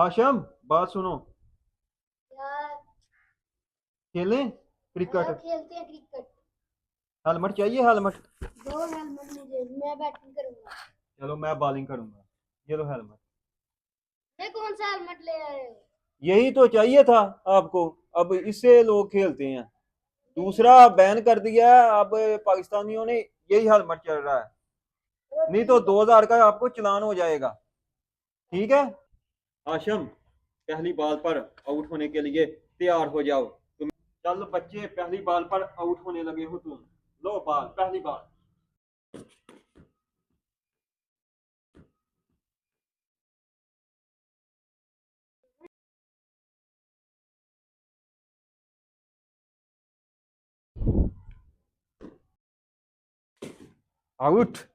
हाशम, बात सुनो। यार। खेलें हाँ, क्रिकेट। खेलते हैं क्रिकेट। हेलमेट चाहिए, हेलमेट। दो हेलमेट मुझे, मैं बैटिंग करूंगा। चलो मैं बॉलिंग करूंगा। ये लो हेलमेट। ये कौन सा हेलमेट ले आए हो? यही तो चाहिए था आपको। अब इससे लोग खेलते हैं। नहीं। दूसरा बैन कर दिया है अब। पाकिस्तानियों ने यही हेलमेट चल रहा है। चलो नहीं तो ठीक है। 2000 का आपको चालान हो जाएगा। ठीक है। हाशम, पहली बॉल पर आउट होने के लिए तैयार हो जाओ तुम। चल बच्चे, पहली बॉल पर आउट होने लगे हो तुम। लो बॉल, पहली बॉल। आउट।